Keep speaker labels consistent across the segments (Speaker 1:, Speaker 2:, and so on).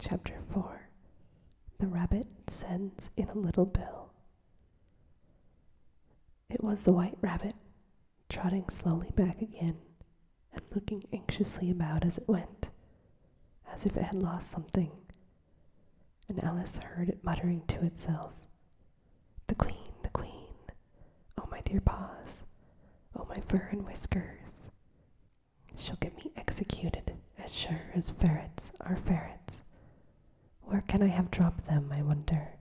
Speaker 1: Chapter 4. The Rabbit Sends in a Little Bill. It was the White Rabbit, trotting slowly back again and looking anxiously about as it went, as if it had lost something, and Alice heard it muttering to itself, "The Queen, the Queen! Oh, my dear paws! Oh, my fur and whiskers! She'll get me executed, as sure as ferrets are ferrets. Where can I have dropped them, I wonder?"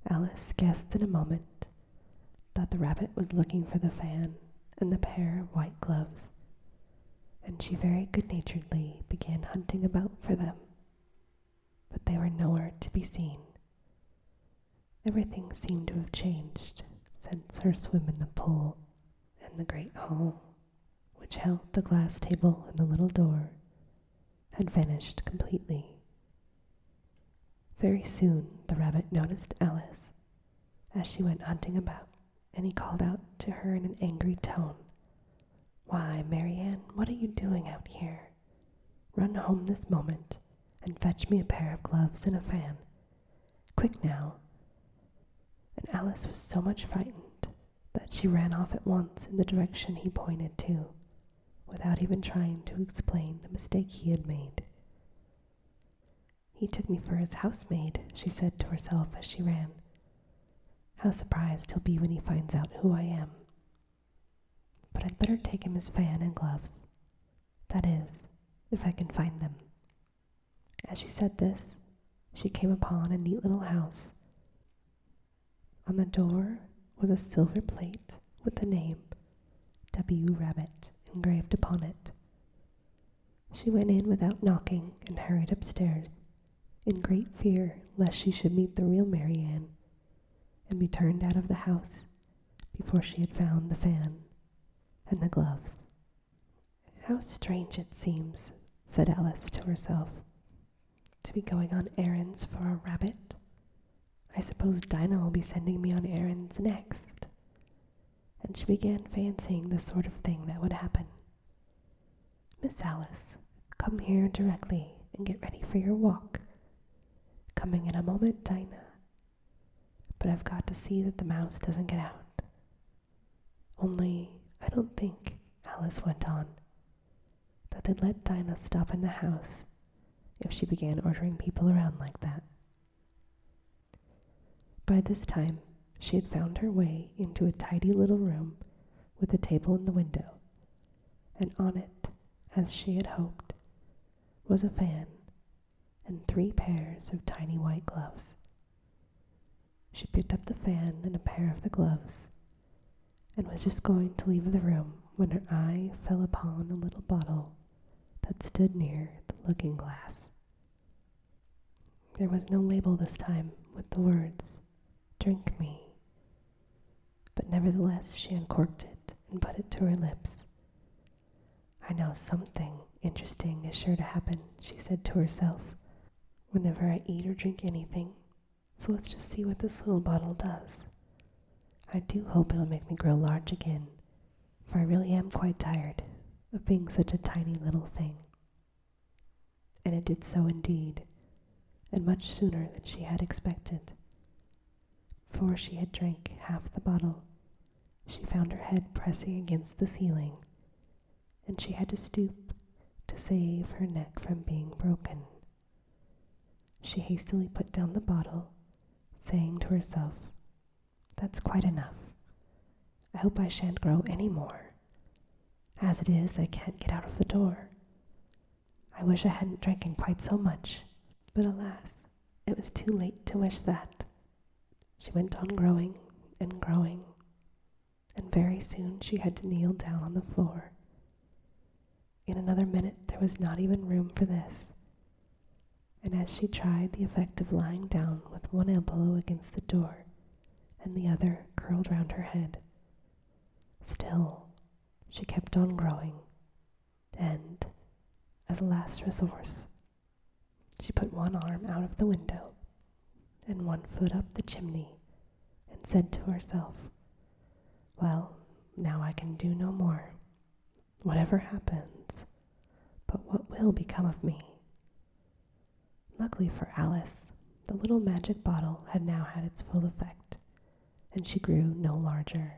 Speaker 1: Alice guessed in a moment that the rabbit was looking for the fan and the pair of white gloves, and she very good-naturedly began hunting about for them. But they were nowhere to be seen. Everything seemed to have changed since her swim in the pool, and the great hall, which held the glass table and the little door, had vanished completely. Very soon the rabbit noticed Alice as she went hunting about, and he called out to her in an angry tone, "Why, Marianne, what are you doing out here? Run home this moment and fetch me a pair of gloves and a fan. Quick now!" And Alice was so much frightened that she ran off at once in the direction he pointed to, without even trying to explain the mistake he had made. "He took me for his housemaid," she said to herself as she ran. "How surprised he'll be when he finds out who I am. But I'd better take him his fan and gloves. That is, if I can find them." As she said this, she came upon a neat little house. On the door was a silver plate with the name W. Rabbit engraved upon it. She went in without knocking and hurried upstairs, in great fear lest she should meet the real Marianne and be turned out of the house before she had found the fan and the gloves. "How strange it seems," said Alice to herself, "to be going on errands for a rabbit. I suppose Dinah will be sending me on errands next." And she began fancying the sort of thing that would happen. "Miss Alice, come here directly and get ready for your walk. Coming in a moment, Dinah. But I've got to see that the mouse doesn't get out. Only, I don't think," Alice went on, "that they'd let Dinah stop in the house if she began ordering people around like that." By this time, she had found her way into a tidy little room with a table in the window, and on it, as she had hoped, was a fan and 3 pairs of tiny white gloves. She picked up the fan and a pair of the gloves, and was just going to leave the room when her eye fell upon a little bottle that stood near the looking-glass. There was no label this time with the words, "Drink me," but nevertheless she uncorked it and put it to her lips. "I know something interesting is sure to happen," she said to herself, "whenever I eat or drink anything, so let's just see what this little bottle does. I do hope it'll make me grow large again, for I really am quite tired of being such a tiny little thing." And it did so indeed, and much sooner than she had expected. Before she had drank half the bottle, she found her head pressing against the ceiling, and she had to stoop to save her neck from being broken. She hastily put down the bottle, saying to herself, "That's quite enough. I hope I shan't grow any more. As it is, I can't get out of the door. I wish I hadn't drank quite so much, but alas, it was too late to wish that." She went on growing and growing, and very soon she had to kneel down on the floor. In another minute there was not even room for this, and as she tried the effect of lying down with one elbow against the door and the other curled round her head, still she kept on growing, and, as a last resource, she put one arm out of the window and one foot up the chimney, and said to herself, "Well, now I can do no more. Whatever happens, but what will become of me?" Luckily for Alice, the little magic bottle had now had its full effect, and she grew no larger.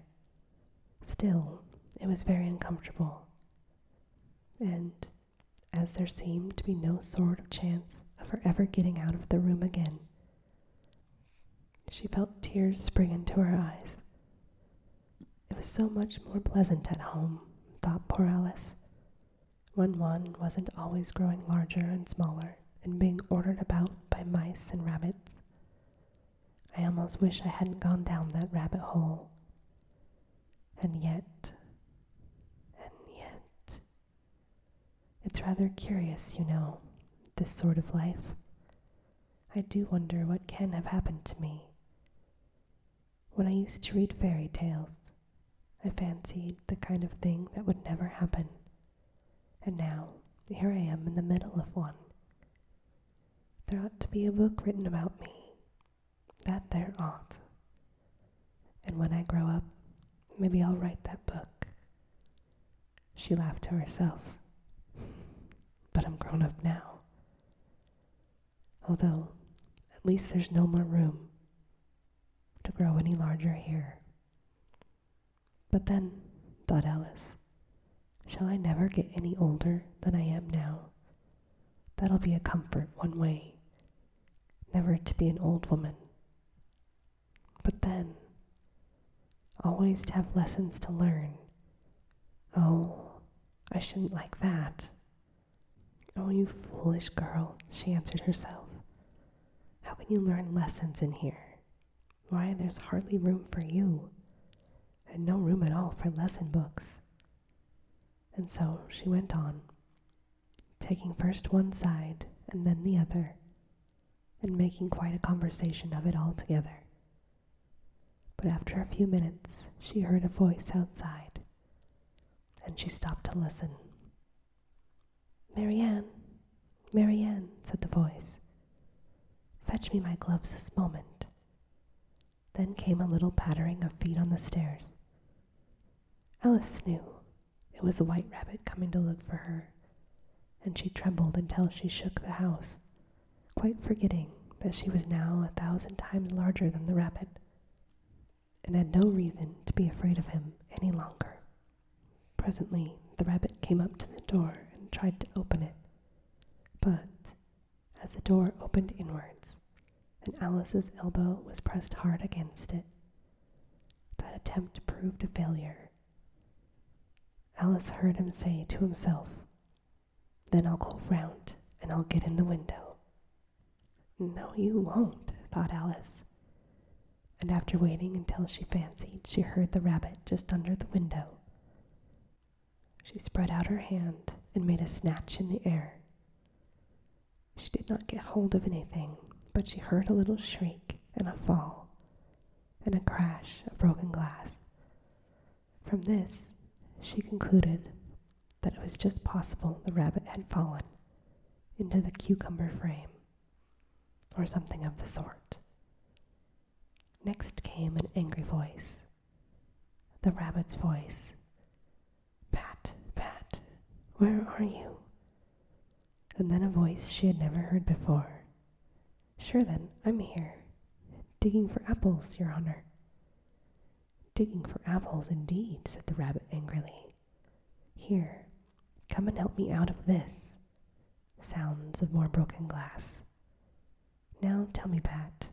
Speaker 1: Still, it was very uncomfortable, and as there seemed to be no sort of chance of her ever getting out of the room again, she felt tears spring into her eyes. It was so much more pleasant at home, thought poor Alice, when one wasn't always growing larger and smaller and being ordered about by mice and rabbits. I almost wish I hadn't gone down that rabbit hole. And yet, it's rather curious, you know, this sort of life. I do wonder what can have happened to me. When I used to read fairy tales, I fancied the kind of thing that would never happen. And now, here I am in the middle of one. There ought to be a book written about me. That there ought. And when I grow up, maybe I'll write that book. She laughed to herself. But I'm grown up now. Although, at least there's no more room to grow any larger here. But then, thought Alice, shall I never get any older than I am now? That'll be a comfort one way, never to be an old woman. But then, always to have lessons to learn. Oh, I shouldn't like that. Oh, you foolish girl, she answered herself. How can you learn lessons in here? Why, there's hardly room for you, and no room at all for lesson books. And so she went on, taking first one side and then the other, and making quite a conversation of it all together. But after a few minutes, she heard a voice outside, and she stopped to listen. "Marianne, Marianne," said the voice. "Fetch me my gloves this moment." Then came a little pattering of feet on the stairs. Alice knew it was a white rabbit coming to look for her, and she trembled until she shook the house, quite forgetting that she was now 1,000 times larger than the rabbit, and had no reason to be afraid of him any longer. Presently, the rabbit came up to the door and tried to open it, but as the door opened inwards, and Alice's elbow was pressed hard against it, that attempt proved a failure. Alice heard him say to himself, "Then I'll go round and I'll get in the window." "No, you won't," thought Alice, and after waiting until she fancied she heard the rabbit just under the window, she spread out her hand and made a snatch in the air. She did not get hold of anything, but she heard a little shriek and a fall, and a crash of broken glass. From this, she concluded that it was just possible the rabbit had fallen into the cucumber frame, or something of the sort. Next came an angry voice, the rabbit's voice. "Pat, Pat, where are you?" And then a voice she had never heard before. "Sure then, I'm here, digging for apples, Your Honor." "Digging for apples, indeed," said the rabbit angrily. "Here, come and help me out of this." Sounds of more broken glass. "Now tell me, Pat,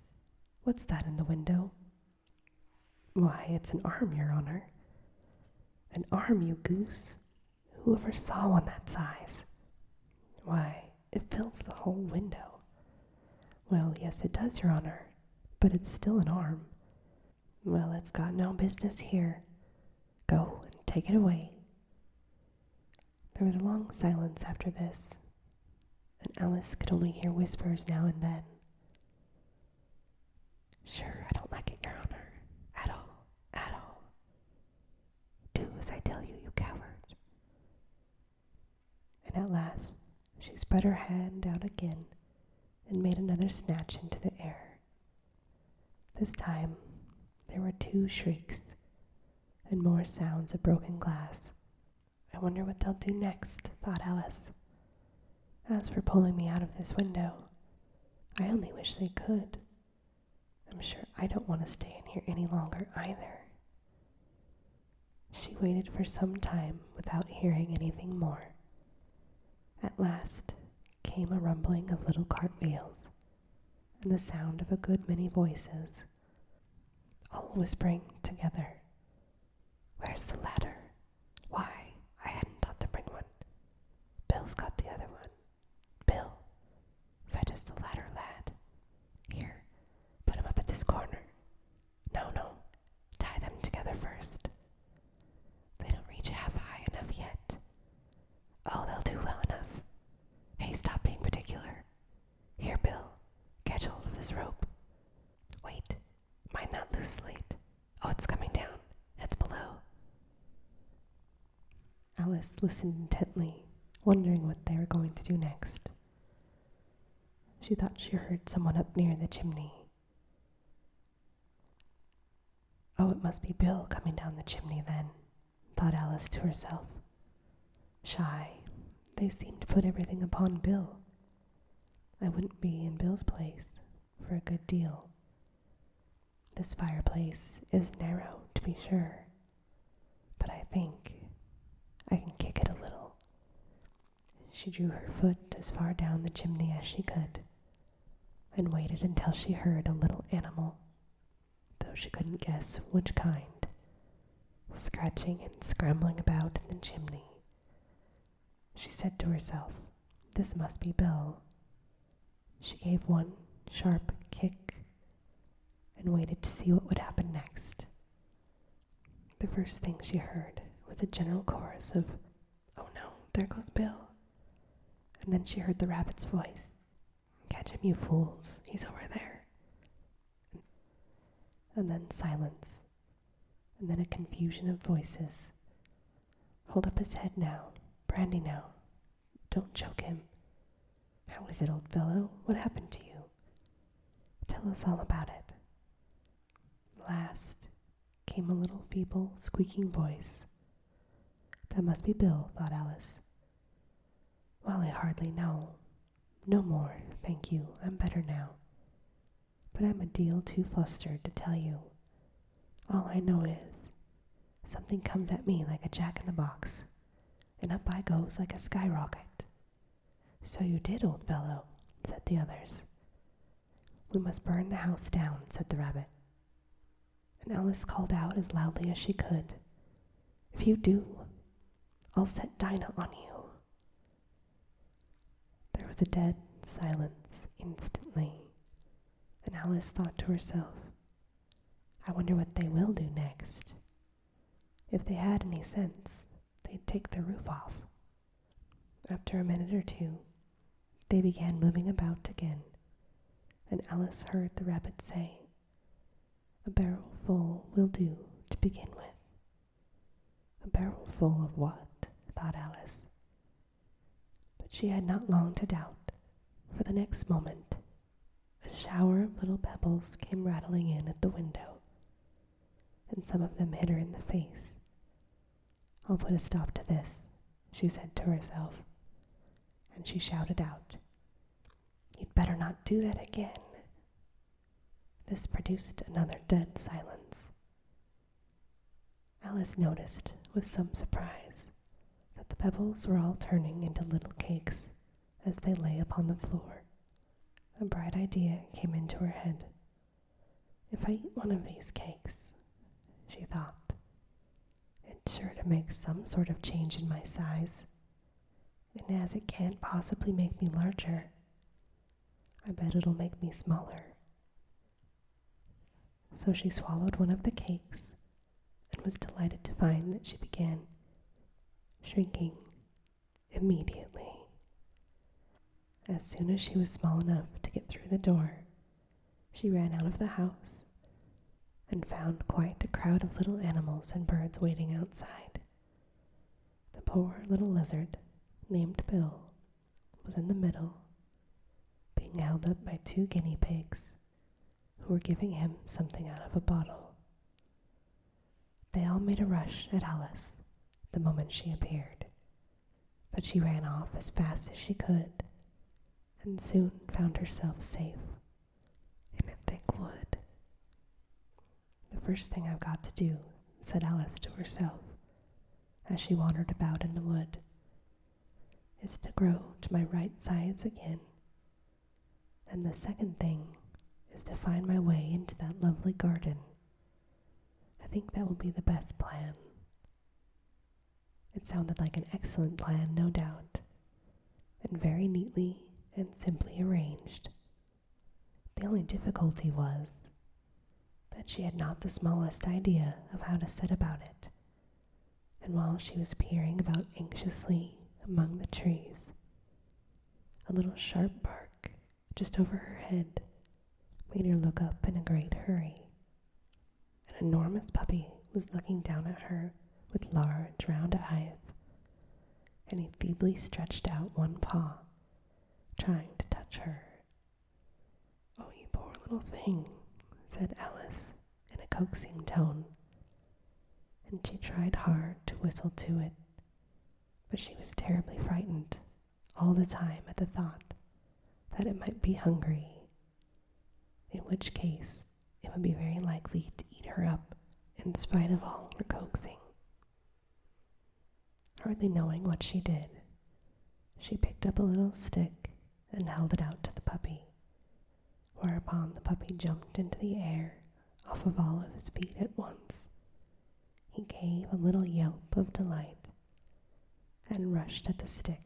Speaker 1: what's that in the window?" "Why, it's an arm, Your Honor." "An arm, you goose? Who ever saw one that size?" "Why, it fills the whole window." "Well, yes, it does, Your Honor, but it's still an arm." "Well, it's got no business here. Go and take it away." There was a long silence after this, and Alice could only hear whispers now and then. "Sure, I don't like it, Your Honor, at all, at all. Do as I tell you, you coward." And at last, she spread her hand out again and made another snatch into the air. This time, there were 2 shrieks and more sounds of broken glass. "I wonder what they'll do next," thought Alice. "As for pulling me out of this window, I only wish they could. I'm sure I don't want to stay in here any longer either. She waited for some time without hearing anything more. At last came a rumbling of little cartwheels and the sound of a good many voices, all whispering together. Where's the ladder? Why, I hadn't thought to bring one. Bill's got the other one. Bill, fetch us the ladder, lad. Here, put him up at this corner. No, tie them together first. They don't reach half high enough yet. Oh, they'll do well enough. Hey, stop being particular. Here, Bill, catch hold of this rope. Wait, mind that loose slate. Oh, it's coming down. Heads below. Alice listened intently, wondering what they were going to do next. She thought she heard someone up near the chimney. Oh, it must be Bill coming down the chimney then, thought Alice to herself. Shy, they seem to put everything upon Bill. I wouldn't be in Bill's place for a good deal. This fireplace is narrow, to be sure, but I think I can kick it a little. She drew her foot as far down the chimney as she could, and waited until she heard a little animal, though she couldn't guess which kind, scratching and scrambling about in the chimney. She said to herself, this must be Bill. She gave one sharp kick and waited to see what would happen next. The first thing she heard was a general chorus of, oh no, there goes Bill. And then she heard the rabbit's voice. Catch him, you fools, he's over there. And then silence, and then a confusion of voices. Hold up his head now, Brandy now. Don't choke him. How is it, old fellow? What happened to you? Tell us all about it. Last came a little feeble, squeaking voice. That must be Bill, thought Alice. Well, I hardly know. No more, thank you, I'm better now. But I'm a deal too flustered to tell you. All I know is, something comes at me like a jack-in-the-box, and up I goes like a skyrocket. So you did, old fellow, said the others. We must burn the house down, said the rabbit. And Alice called out as loudly as she could, if you do, I'll set Dinah on you. There was a dead silence instantly, and Alice thought to herself, I wonder what they will do next. If they had any sense, they'd take the roof off. After a minute or two, they began moving about again, and Alice heard the rabbit say, a barrel full will do to begin with. A barrel full of what? Thought Alice. But she had not long to doubt, for the next moment, a shower of little pebbles came rattling in at the window, and some of them hit her in the face. I'll put a stop to this, she said to herself, and she shouted out, You'd better not do that again. This produced another dead silence. Alice noticed with some surprise that the pebbles were all turning into little cakes as they lay upon the floor. A bright idea came into her head. If I eat one of these cakes, she thought, it's sure to make some sort of change in my size, and as it can't possibly make me larger, I bet it'll make me smaller. So she swallowed one of the cakes and was delighted to find that she began shrinking immediately. As soon as she was small enough to get through the door, she ran out of the house and found quite a crowd of little animals and birds waiting outside. The poor little lizard, named Bill, was in the middle, being held up by 2 guinea pigs, who were giving him something out of a bottle. They all made a rush at Alice the moment she appeared, but she ran off as fast as she could, and soon found herself safe in a thick wood. "The first thing I've got to do," said Alice to herself as she wandered about in the wood, "is to grow to my right size again. And the second thing is to find my way into that lovely garden. I think that will be the best plan." It sounded like an excellent plan, no doubt, and very neatly and simply arranged. The only difficulty was that she had not the smallest idea of how to set about it, and while she was peering about anxiously among the trees, a little sharp bark just over her head made her look up in a great hurry. An enormous puppy was looking down at her with large round eyes, and he feebly stretched out one paw, trying to touch her. "Oh, you poor little thing," said Alice in a coaxing tone, and she tried hard to whistle to it, but she was terribly frightened all the time at the thought that it might be hungry, in which case it would be very likely to eat her up in spite of all her coaxing. Hardly knowing what she did, she picked up a little stick and held it out to the puppy, whereupon the puppy jumped into the air off of all of his feet at once. He gave a little yelp of delight and rushed at the stick.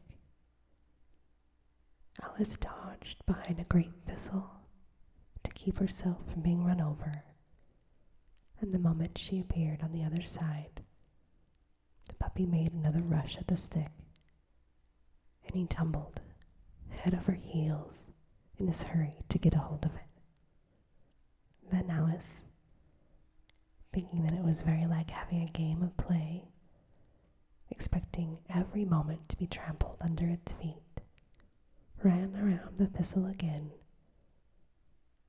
Speaker 1: Alice dodged behind a great thistle to keep herself from being run over, and the moment she appeared on the other side, the puppy made another rush at the stick, and he tumbled head over heels in his hurry to get a hold of it. Then Alice, thinking that it was very like having a game of play, expecting every moment to be trampled under its feet, ran around the thistle again,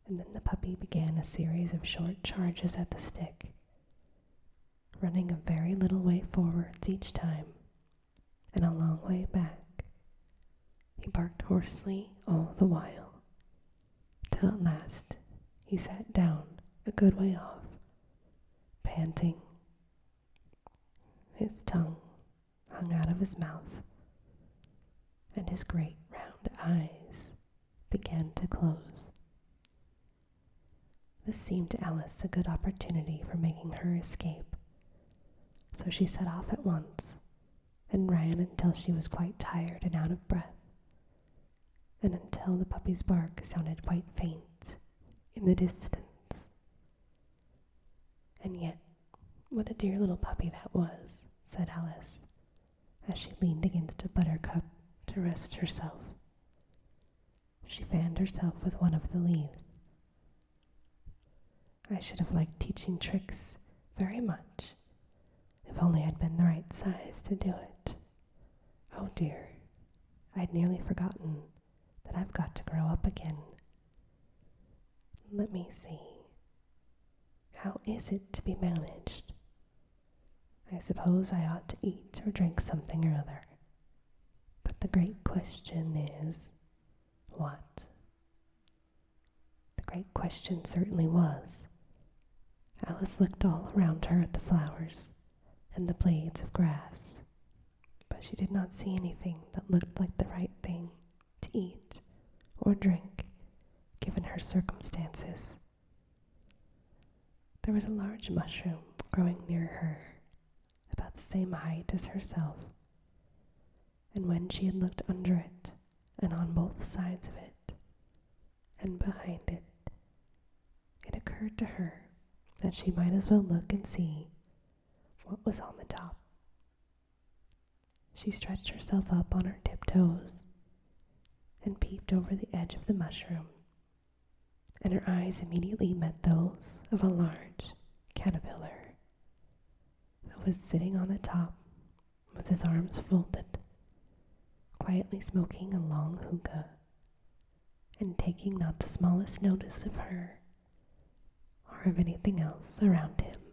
Speaker 1: and then the puppy began a series of short charges at the stick, running a very little way forwards each time, and a long way back. He barked hoarsely all the while, till at last he sat down a good way off, panting. His tongue hung out of his mouth, and his great round eyes began to close. This seemed to Alice a good opportunity for making her escape, so she set off at once and ran until she was quite tired and out of breath, and until the puppy's bark sounded quite faint in the distance. "And yet, what a dear little puppy that was," said Alice, as she leaned against a buttercup to rest herself. She fanned herself with one of the leaves. "I should have liked teaching tricks very much, if only I'd been the right size to do it. Oh dear, I'd nearly forgotten that I've got to grow up again. Let me see. How is it to be managed? I suppose I ought to eat or drink something or other. But the great question is, what?" The great question certainly was. Alice looked all around her at the flowers and the blades of grass, but she did not see anything that looked like the right thing to eat or drink, given her circumstances. There was a large mushroom growing near her, about the same height as herself, and when she had looked under it, and on both sides of it, and behind it, it occurred to her that she might as well look and see what was on the top. She stretched herself up on her tiptoes and peeped over the edge of the mushroom, and her eyes immediately met those of a large caterpillar who was sitting on the top with his arms folded, quietly smoking a long hookah and taking not the smallest notice of her or of anything else around him.